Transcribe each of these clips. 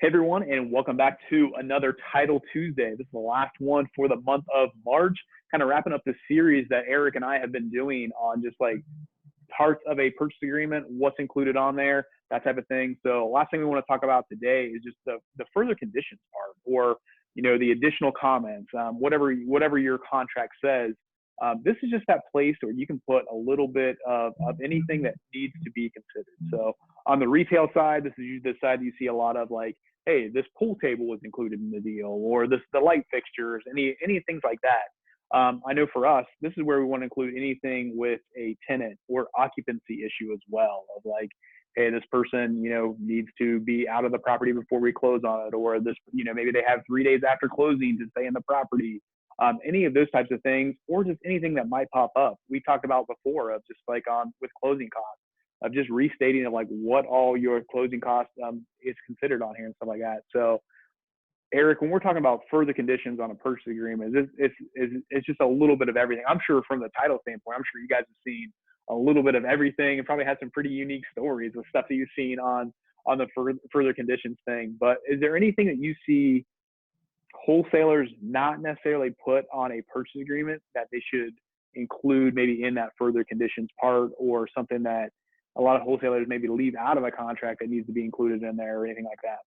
Hey everyone, and welcome back to another Title Tuesday. This is the last one for the month of March, kind of wrapping up the series that Eric and I have been doing on just like parts of a purchase agreement, what's included on there, that type of thing. So last thing we want to talk about today is just the further conditions part, or the additional comments, whatever your contract says. This is just that place where you can put a little bit of anything that needs to be considered. So on the retail side, this is usually the side you see a lot of, like, hey, this pool table was included in the deal, or the light fixtures, any things like that. I know for us, this is where we want to include anything with a tenant or occupancy issue as well, of like, hey, this person, needs to be out of the property before we close on it, or this, maybe they have 3 days after closing to stay in the property. Any of those types of things, or just anything that might pop up. We talked about before of just like with closing costs, of just restating of like what all your closing costs is considered on here and stuff like that. So Eric, when we're talking about further conditions on a purchase agreement, it's just a little bit of everything. I'm sure from the title standpoint, I'm sure you guys have seen a little bit of everything and probably had some pretty unique stories with stuff that you've seen on the further conditions thing. But is there anything that you see wholesalers not necessarily put on a purchase agreement that they should include maybe in that further conditions part, or something that a lot of wholesalers maybe leave out of a contract that needs to be included in there, or anything like that?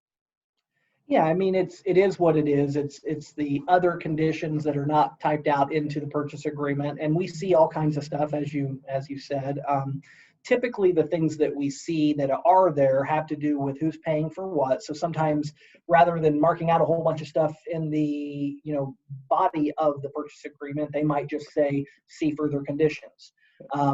Yeah, I mean, it is what it is. It's the other conditions that are not typed out into the purchase agreement, and we see all kinds of stuff, as you said. Typically, the things that we see that are there have to do with who's paying for what. So sometimes, rather than marking out a whole bunch of stuff in the body of the purchase agreement, they might just say, "See further conditions."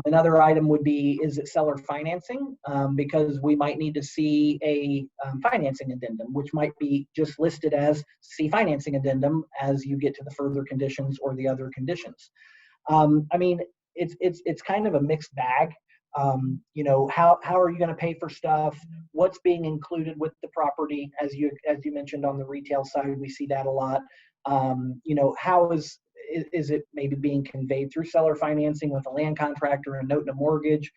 Another item would be, is it seller financing? Because we might need to see a financing addendum, which might be just listed as see financing addendum as you get to the further conditions or the other conditions. I mean, it's kind of a mixed bag. How are you going to pay for stuff? What's being included with the property? As you mentioned, on the retail side, we see that a lot. How is it maybe being conveyed through seller financing with a land contractor, a note and a mortgage?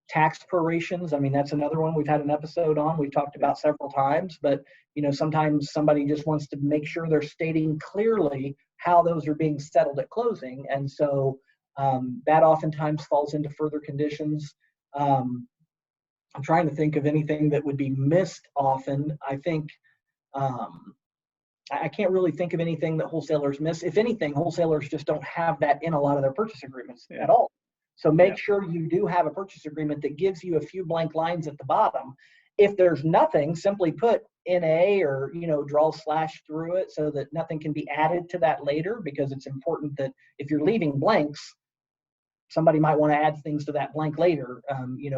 Tax prorations, I mean, that's another one we've had an episode on, we've talked about several times, but sometimes somebody just wants to make sure they're stating clearly how those are being settled at closing. And so that oftentimes falls into further conditions. I'm trying to think of anything that would be missed often. I think I can't really think of anything that wholesalers miss. If anything, wholesalers just don't have that in a lot of their purchase agreements at all. So make sure you do have a purchase agreement that gives you a few blank lines at the bottom. If there's nothing, simply put NA, or draw slash through it so that nothing can be added to that later, because it's important that if you're leaving blanks, somebody might want to add things to that blank later,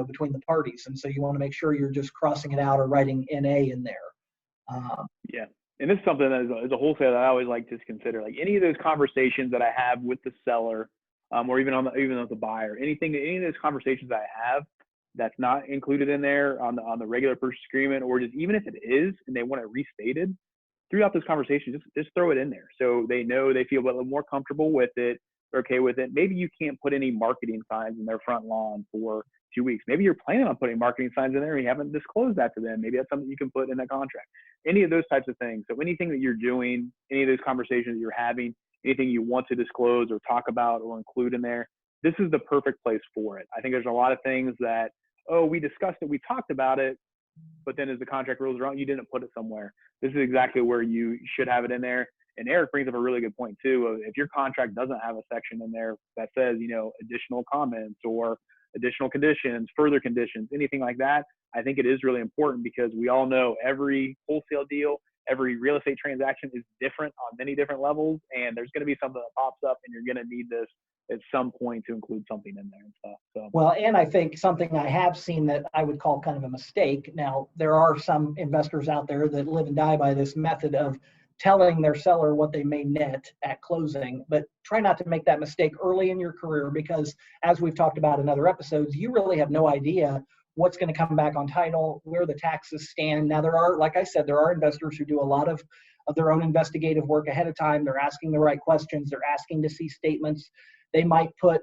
between the parties. And so you want to make sure you're just crossing it out or writing NA in there. And this is something that as a wholesaler that I always like to consider, like any of those conversations that I have with the seller, or even with the buyer, any of those conversations I have that's not included in there on the regular purchase agreement, or just even if it is and they want it restated, throughout those conversations, just throw it in there so they know, they feel a little more comfortable with it, they're okay with it. Maybe you can't put any marketing signs in their front lawn for 2 weeks. Maybe you're planning on putting marketing signs in there and you haven't disclosed that to them. Maybe that's something you can put in that contract. Any of those types of things. So anything that you're doing, any of those conversations that you're having, anything you want to disclose or talk about or include in there, this is the perfect place for it. I think there's a lot of things that, we discussed it, we talked about it, but then as the contract rules are on, you didn't put it somewhere. This is exactly where you should have it in there. And Eric brings up a really good point too. If your contract doesn't have a section in there that says, additional comments or additional conditions, further conditions, anything like that, I think it is really important, because we all know every wholesale deal, every real estate transaction is different on many different levels. And there's going to be something that pops up and you're going to need this at some point to include something in there and stuff. So. Well, and I think something I have seen that I would call kind of a mistake. Now, there are some investors out there that live and die by this method of telling their seller what they may net at closing, but try not to make that mistake early in your career, because as we've talked about in other episodes, you really have no idea what's going to come back on title, where the taxes stand. Now, there are, like I said, there are investors who do a lot of their own investigative work ahead of time. They're asking the right questions. They're asking to see statements. They might put,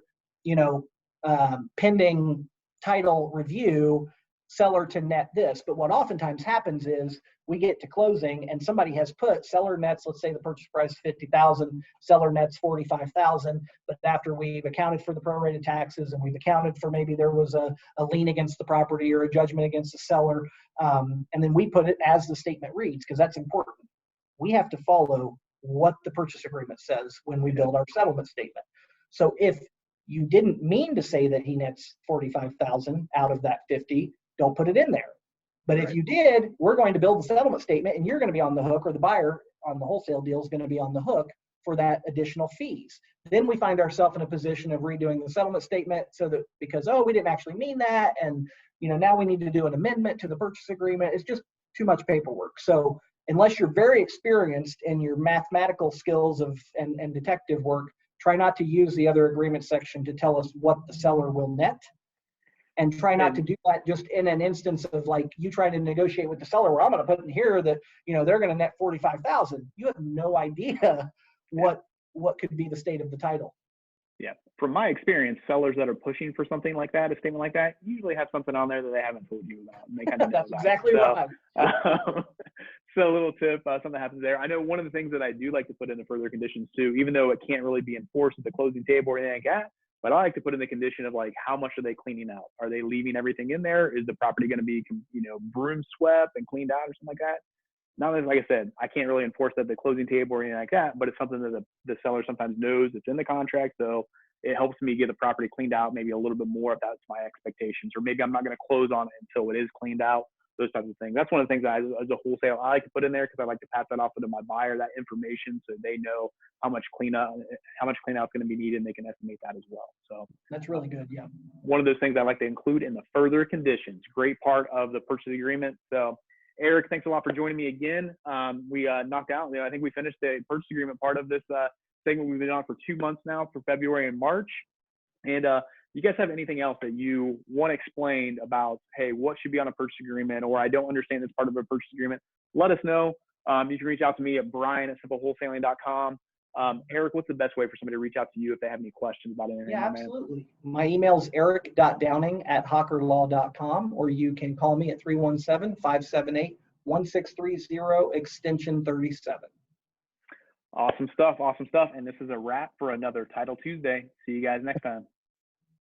pending title review seller to net this. But what oftentimes happens is we get to closing and somebody has put seller nets, let's say the purchase price is 50,000, seller nets 45,000, but after we've accounted for the prorated taxes and we've accounted for maybe there was a lien against the property or a judgment against the seller, and then we put it as the statement reads, because that's important. We have to follow what the purchase agreement says when we build our settlement statement. So if you didn't mean to say that he nets 45,000 out of that 50, don't put it in there. But if you did, we're going to build the settlement statement and you're going to be on the hook, or the buyer on the wholesale deal is going to be on the hook for that additional fees. Then we find ourselves in a position of redoing the settlement statement, so that because, oh, we didn't actually mean that, and now we need to do an amendment to the purchase agreement. It's just too much paperwork. So unless you're very experienced in your mathematical skills and detective work, try not to use the other agreement section to tell us what the seller will net. And try not to do that just in an instance of like you try to negotiate with the seller where I'm going to put in here that, they're going to net 45,000. You have no idea what could be the state of the title. Yeah. From my experience, sellers that are pushing for something like that, a statement like that, usually have something on there that they haven't told you about. And they kind of That's exactly right. So a little tip, something happens there. I know one of the things that I do like to put into further conditions too, even though it can't really be enforced at the closing table or anything like that, but I like to put in the condition of like, how much are they cleaning out? Are they leaving everything in there? Is the property going to be, broom swept and cleaned out or something like that? Now, like I said, I can't really enforce that at the closing table or anything like that, but it's something that the seller sometimes knows it's in the contract. So it helps me get the property cleaned out maybe a little bit more if that's my expectations, or maybe I'm not going to close on it until it is cleaned out. Those types of things. That's one of the things that as a wholesale, I like to put in there, because I like to pass that off to my buyer, that information, so they know how much cleanup is going to be needed, and they can estimate that as well. So that's really good. Yeah. One of those things I like to include in the further conditions. Great part of the purchase agreement. So Eric, thanks a lot for joining me again. We knocked out, I think we finished the purchase agreement part of this segment. We've been on for 2 months now, for February and March. And you guys have anything else that you want explained about, hey, what should be on a purchase agreement, or I don't understand this part of a purchase agreement, let us know. You can reach out to me at brian@simplewholesaling.com. Eric, what's the best way for somebody to reach out to you if they have any questions about anything? Yeah, absolutely. My email is eric.downing@hockerlaw.com, or you can call me at 317-578-1630, extension 37. Awesome stuff. Awesome stuff. And this is a wrap for another Title Tuesday. See you guys next time.